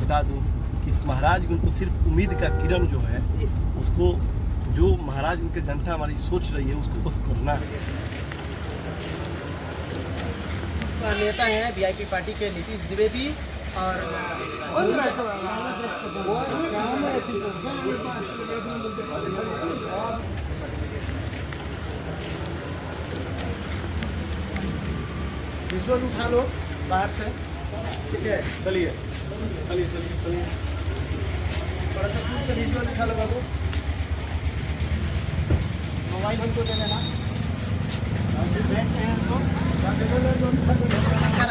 बता दूं कि इस महाराजगंज को सिर्फ उम्मीद का किरण जो है उसको, जो महाराजगंज की जनता हमारी सोच रही है उसको बस करना है। नेता हैं वीआईपी पार्टी के नीतीश द्विवेदी और विजुअल उठा लो बाहर से, ठीक है? चलिए चलिए चलिए चलिए, थोड़ा सा दूर से विजुअल उठा लो बाबू, मोबाइल हमको दे देना।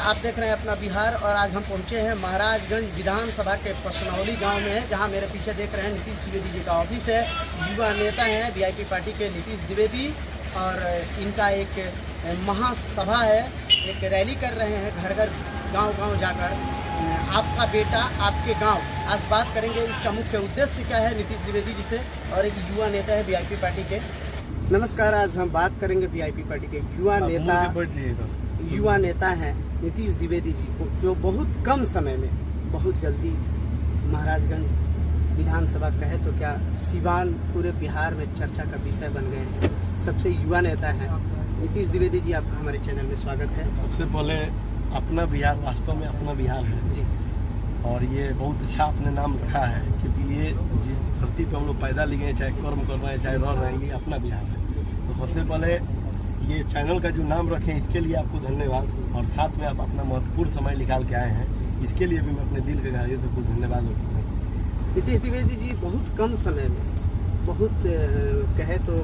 आप देख रहे हैं अपना बिहार और आज हम पहुंचे हैं महाराजगंज विधानसभा के पसनौली गांव में है, जहां मेरे पीछे देख रहे हैं नीतीश द्विवेदी जी का ऑफिस है। युवा नेता हैं वीआईपी पार्टी के नीतीश द्विवेदी और इनका एक महासभा है, एक रैली कर रहे हैं घर घर गांव जाकर। आपका बेटा आपके गांव, आज बात करेंगे इसका मुख्य उद्देश्य क्या है नीतीश द्विवेदी जी से, और एक युवा नेता है वीआईपी पार्टी के। नमस्कार, आज हम बात करेंगे वीआईपी पार्टी के युवा नेता हैं नीतीश द्विवेदी जी, जो बहुत कम समय में बहुत जल्दी महाराजगंज विधानसभा कहे तो क्या सिवान पूरे बिहार में चर्चा का विषय बन गए हैं। सबसे युवा नेता हैं नीतीश द्विवेदी जी, आपका हमारे चैनल में स्वागत है। सबसे पहले अपना बिहार वास्तव में अपना बिहार है जी, और ये बहुत अच्छा अपने नाम रखा है, क्योंकि ये जिस धरती पे हम लोग पैदा लिए हैं, चाहे कर्म कर रहे हैं चाहे रह रहे हैं, ये अपना बिहार है। तो सबसे पहले ये चैनल का जो नाम रखें इसके लिए आपको धन्यवाद, और साथ में आप अपना महत्वपूर्ण समय निकाल के आए हैं, इसके लिए भी मैं अपने दिल के गहराइयों से कुछ धन्यवाद देता हूँ। नीतीश द्विवेदी जी बहुत कम समय में बहुत कहे तो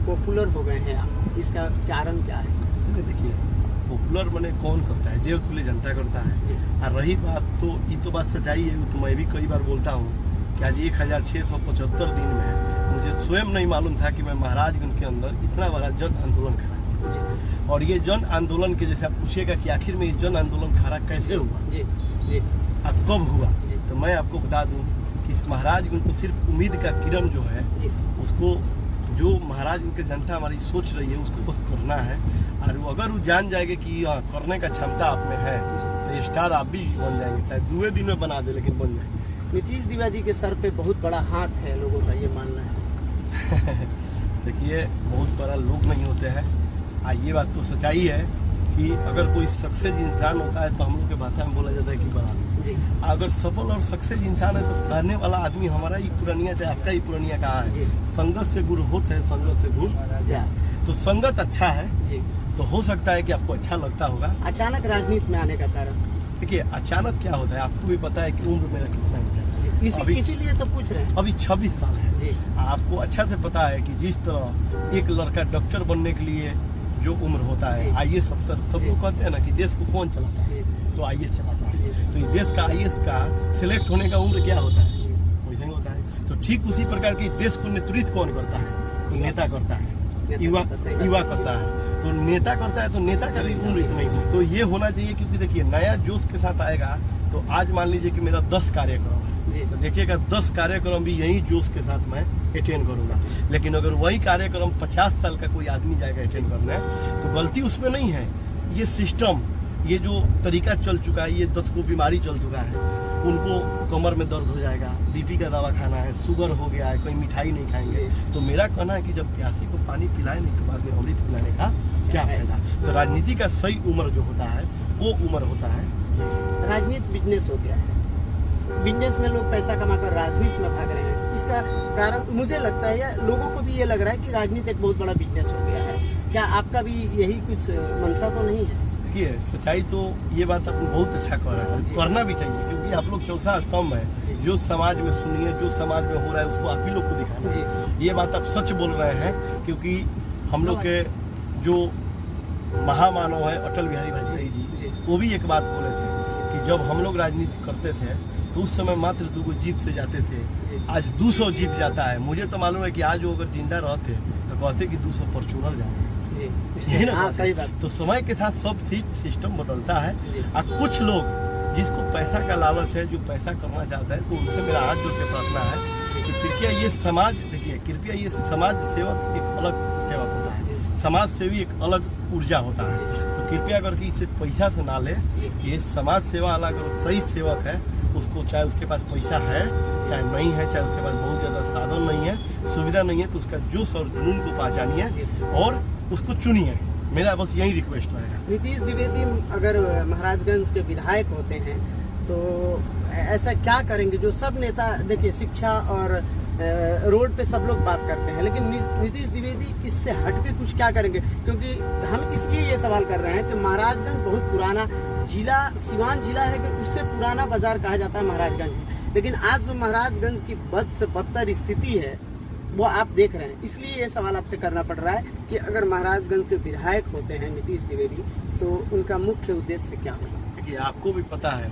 पॉपुलर हो गए हैं आप, इसका कारण क्या है? देखिए, पॉपुलर मैंने कौन करता है, देव तुल्य जनता करता है। और रही बात तो ये तो बात सच्चाई है, तो मैं भी कई बार बोलता हूँ कि आज 1675 दिन में मुझे स्वयं नहीं मालूम था कि मैं महाराजगंज के अंदर इतना बड़ा जन आंदोलन खड़ा, और ये जन आंदोलन के जैसे आप पूछिएगा कि आखिर में ये जन आंदोलन खड़ा कैसे हुआ और कब हुआ, तो मैं आपको बता दूं कि इस महाराजगंज को सिर्फ उम्मीद का किरण जो है उसको, जो महाराजगंज की जनता हमारी सोच रही है उसको बस करना है। और अगर वो जान जाएगा कि करने का क्षमता आप में है तो स्टार आप भी बन जाएंगे, चाहे 2 दिन में बना दे लेकिन बन जाएंगे। नीतीश द्विवेदी के सर पे बहुत बड़ा हाथ है, लोगों का ये मानना है। देखिए, बहुत बड़ा लोग नहीं होते हैं, ये बात तो सच्चाई है कि अगर कोई सक्सेस इंसान होता है तो हम लोग के भाषा में बोला जाता है कि बड़ा जी। अगर सफल और सक्सेस इंसान है तो कहने वाला आदमी हमारा ही पुरानिया चाहे आपका ही पुरानिया कहा है, संगत से गुरु होते हैं, संगत से गुरु। तो संगत अच्छा है जी, तो हो सकता है कि आपको अच्छा लगता होगा। अचानक राजनीति में आने का कारण? देखिए, अचानक क्या होता है, आपको भी पता है कि उम्र मेरा कितना होता है, इसीलिए तो पूछ रहे हैं। अभी 26 साल है जी। आपको अच्छा से पता है कि जिस तरह एक लड़का डॉक्टर बनने के लिए जो उम्र होता है, आईएएस अफसर, सब लोग कहते हैं ना कि देश को कौन चलाता है, तो आईएएस चलाता है। तो देश का आईएएस का सिलेक्ट होने का उम्र क्या होता है, वैसे ही होता है। तो ठीक उसी प्रकार के देश को नेतृत्व कौन करता है, तो नेता करता है, युवा करता है। तो नेता करता है तो नेता का भी उम्र इतना ही तो ये होना चाहिए, क्योंकि देखिए नया जोश के साथ आएगा। तो आज मान लीजिए कि मेरा 10 कार्यक्रम है, तो देखिएगा 10 कार्यक्रम भी यही जोश के साथ मैं अटेंड करूंगा। लेकिन अगर वही कार्यक्रम 50 साल का कोई आदमी जाएगा अटेंड करने, तो गलती उसमें नहीं है। ये सिस्टम, ये जो तरीका चल चुका है, ये 10 को बीमारी चल चुका है, उनको कमर में दर्द हो जाएगा, बीपी का दवा खाना है, शुगर हो गया है, कोई मिठाई नहीं खाएंगे। तो मेरा कहना है कि जब प्यासी को पानी पिलाए नहीं तो बाद में अमृत पिलाने का क्या फायदा। तो राजनीति का सही उम्र जो होता है वो उम्र होता है। राजनीति बिजनेस हो गया है, बिजनेस में लोग पैसा कमाकर राजनीति में भाग रहे हैं। इसका कारण मुझे लगता है, या लोगों को भी ये लग रहा है कि राजनीति एक बहुत बड़ा बिजनेस हो गया है। क्या आपका भी यही कुछ मंशा तो नहीं है? देखिए, सच्चाई तो ये बात आप बहुत अच्छा कह रहे हैं, करना भी चाहिए, क्योंकि आप लोग चौथा स्तंभ है। जो समाज में सुनिए, जो समाज में हो रहा है उसको आप ही लोग को दिखाना है। ये बात आप सच बोल रहे हैं, क्योंकि हम लोग के जो महामानव है अटल बिहारी वाजपेयी जी, वो भी एक बात बोले थे कि जब हम लोग राजनीति करते थे तो उस समय मात्र 2 जीप से जाते थे, आज 200 जीप जाता है। मुझे तो मालूम है कि आज वो अगर जिंदा रहते तो कहते कि 200 फॉर्चूनर जाते। सही बात। तो समय के साथ सब सिस्टम बदलता है। और कुछ लोग जिसको पैसा का लालच है, जो पैसा करना चाहता है, तो उनसे मेरा हाथ जोड़ के प्रार्थना है कि कृपया ये समाज, देखिए कृपया ये समाज सेवक एक अलग सेवक होता है, समाज सेवी एक अलग ऊर्जा होता है। तो कृपया करके इसे पैसा से ना ले। ये समाज सेवा वाला अगर सही सेवक है, उसको चाहे उसके पास पैसा है चाहे नहीं है, चाहे उसके पास बहुत ज़्यादा साधन नहीं है, सुविधा नहीं है, तो उसका जोश और जुनून को पहचानिए और उसको चुनिए। मेरा बस यही रिक्वेस्ट रहेगा। नीतीश द्विवेदी अगर महाराजगंज के विधायक होते हैं तो ऐसा क्या करेंगे जो सब नेता, देखिए शिक्षा और रोड पे सब लोग बात करते हैं, लेकिन नीतीश द्विवेदी इससे हटके कुछ क्या करेंगे? क्योंकि हम इसलिए ये सवाल कर रहे हैं कि महाराजगंज बहुत पुराना जिला, सिवान जिला है कि उससे पुराना बाजार कहा जाता है महाराजगंज, लेकिन आज जो महाराजगंज की बद से बदतर स्थिति है वो आप देख रहे हैं। इसलिए ये सवाल आपसे करना पड़ रहा है कि अगर महाराजगंज के विधायक होते हैं नीतीश द्विवेदी तो उनका मुख्य उद्देश्य क्या होगा? देखिए, आपको भी पता है,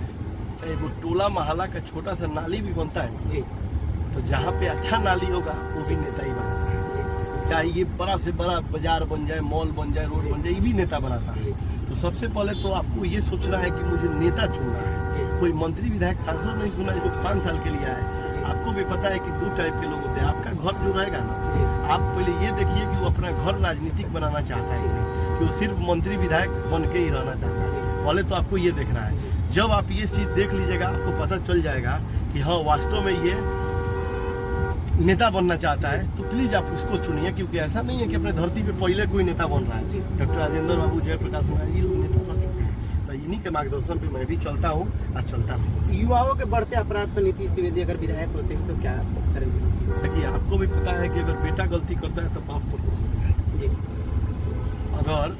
चाहे वो टोला मोहल्ला का छोटा सा नाली भी बनता है जी, तो जहाँ पे अच्छा नाली होगा वो भी नेता ही बनाता है। चाहे ये बड़ा से बड़ा बाजार बन जाए, मॉल बन जाए, रोड बन जाए, ये भी नेता बनाता है। तो सबसे पहले तो आपको ये सोचना है कि मुझे नेता चुनना है। कोई मंत्री विधायक सांसद नहीं चुना है जो 5 साल के लिए आए। आपको भी पता है कि 2 टाइप के लोग होते हैं। आपका घर जो रहेगा ना, आप पहले ये देखिए कि वो अपना घर राजनीतिक बनाना चाहता है कि वो सिर्फ मंत्री विधायक बन के ही रहना चाहता है। पहले तो आपको ये देखना है। जब आप ये चीज़ देख लीजिएगा, आपको पता चल जाएगा कि हाँ वास्तव में ये नेता बनना चाहता है, तो प्लीज आप उसको चुनिए। क्योंकि ऐसा नहीं है कि अपने धरती पे पहले कोई नेता बन रहा है। डॉक्टर राजेंद्र बाबू, जयप्रकाश नारायण, ये लोग नेता बन चुके हैं। तो इन्हीं के मार्गदर्शन पे मैं भी चलता हूँ और चलता हूँ। युवाओं के बढ़ते अपराध पर नीतीश द्विवेदी अगर विधायक होते हैं तो क्या करेंगे? देखिए, आपको भी पता है कि अगर बेटा गलती करता है तो बाप पर दोष होता है। अगर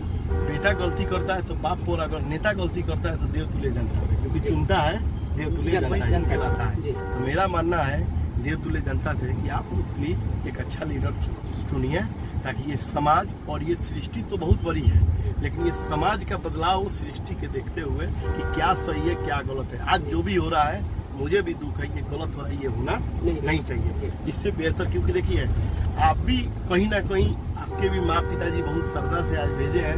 बेटा गलती करता है तो बाप पर, अगर नेता गलती करता है तो देव तुल्य जनता है, क्योंकि चुनता है देव तुल्य जनता कहलाता है। तो मेरा मानना है देव तुल्य जनता से कि आप प्लीज एक अच्छा लीडर चुनिए, ताकि ये समाज और ये सृष्टि तो बहुत बड़ी है, लेकिन ये समाज का बदलाव उस सृष्टि के देखते हुए कि क्या सही है क्या गलत है। आज जो भी हो रहा है मुझे भी दुख है, ये गलत हो रहा है, ये होना नहीं चाहिए। इससे बेहतर, क्योंकि देखिए आप भी कहीं ना कहीं, आपके भी माँ पिताजी बहुत श्रद्धा से आज भेजे हैं,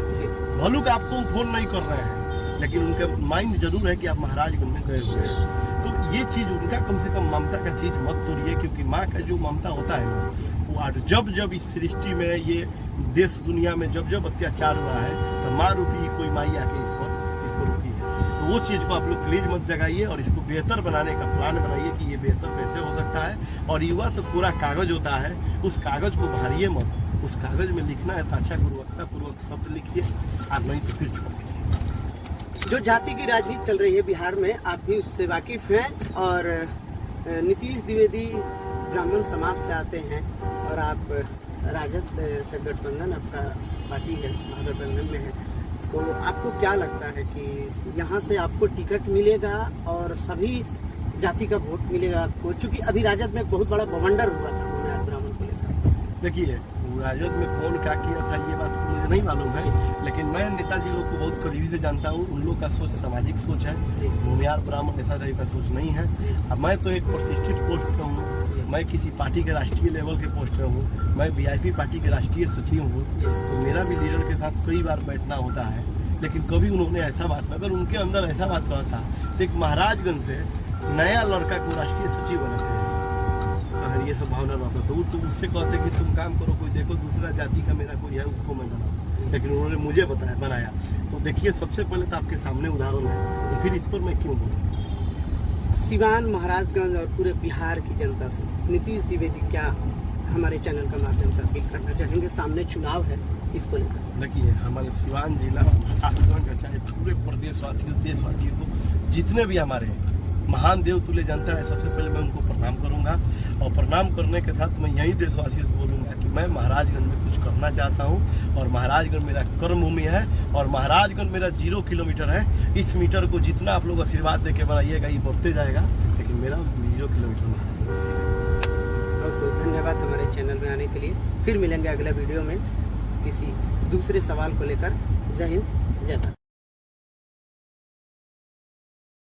भलूक आपको फोन नहीं कर रहे हैं, लेकिन उनका माइंड जरूर है कि आप महाराजगंज में गए हुए हैं। तो ये चीज़ उनका कम से कम ममता का चीज़ मत तोड़िए, क्योंकि माँ का जो ममता होता है ना, वो आज जब जब इस सृष्टि में, ये देश दुनिया में जब जब अत्याचार हुआ है तो माँ रूपी कोई माई आके इसको रुकी है। तो वो चीज़ को आप लोग प्लीज मत जगाइए और इसको बेहतर बनाने का प्लान बनाइए कि ये बेहतर कैसे हो सकता है। और युवा तो पूरा कागज होता है, उस कागज को भरिए मत। उस कागज में लिखना है तो अच्छा गुणवत्ता पूर्वक शब्द लिखिए, और नहीं तो फिर छोड़ दीजिए। जो जाति की राजनीति चल रही है बिहार में, आप भी उससे वाकिफ हैं, और नीतीश द्विवेदी ब्राह्मण समाज से आते हैं और आप राजद से गठबंधन, आपका पार्टी है, महागठबंधन में है, तो आपको क्या लगता है कि यहाँ से आपको टिकट मिलेगा और सभी जाति का वोट मिलेगा आपको? चूँकि अभी राजद में एक बहुत बड़ा बवंडर हुआ था ब्राह्मण को लेकर। देखिए, राजद में कौन क्या किया था ये बात मुझे नहीं मालूम है, लेकिन मैं नेताजी लोग को बहुत करीबी से जानता हूँ। उन लोग का सोच सामाजिक सोच है, भूमिहार ब्राह्मण ऐसा रही का सोच नहीं है। अब मैं तो एक प्रतिष्ठित पोस्ट पर हूँ, मैं किसी पार्टी के राष्ट्रीय लेवल के पोस्ट पर हूँ, मैं VIP पार्टी के राष्ट्रीय सचिव हूँ, तो मेरा भी लीडर के साथ कई बार बैठना होता है। लेकिन कभी उन्होंने ऐसा बात, अगर उनके अंदर ऐसा बात रहता तो एक महाराजगंज से नया लड़का को राष्ट्रीय सचिव बनाते हैं, अगर ये सब भावना रहता तो उससे कहते कि तुम काम करो, कोई देखो दूसरा जाति का मेरा कोई है उसको मैं बनाऊँ, लेकिन उन्होंने मुझे बनाया। तो देखिए, सबसे पहले तो आपके सामने उदाहरण है, तो फिर इस पर मैं क्यों बोलूँ। सिवान, महाराजगंज और पूरे बिहार की जनता से नीतीश द्विवेदी क्या हमारे चैनल के माध्यम से अपील करना चाहेंगे? सामने चुनाव है, इसको लेकर। देखिए, हमारे सिवान जिला, महाराजगंज, चाहे पूरे प्रदेशवासियों, देशवासियों को, जितने भी हमारे महान देव तुल्य जनता है, सबसे पहले मैं उनको प्रणाम करूंगा। और प्रणाम करने के साथ मैं यही देशवासियों से बोलूंगा कि मैं महाराजगंज में कुछ करना चाहता हूं, और महाराजगंज मेरा कर्मभूमि है, और महाराजगंज मेरा 0 किलोमीटर है। इस मीटर को जितना आप लोग आशीर्वाद देके बनाइएगा, ये बढ़ते जाएगा, लेकिन मेरा 0 किलोमीटर में। बहुत बहुत धन्यवाद हमारे चैनल में आने के लिए। फिर मिलेंगे अगले वीडियो में किसी दूसरे सवाल को लेकर। जय हिंद, जय भारत।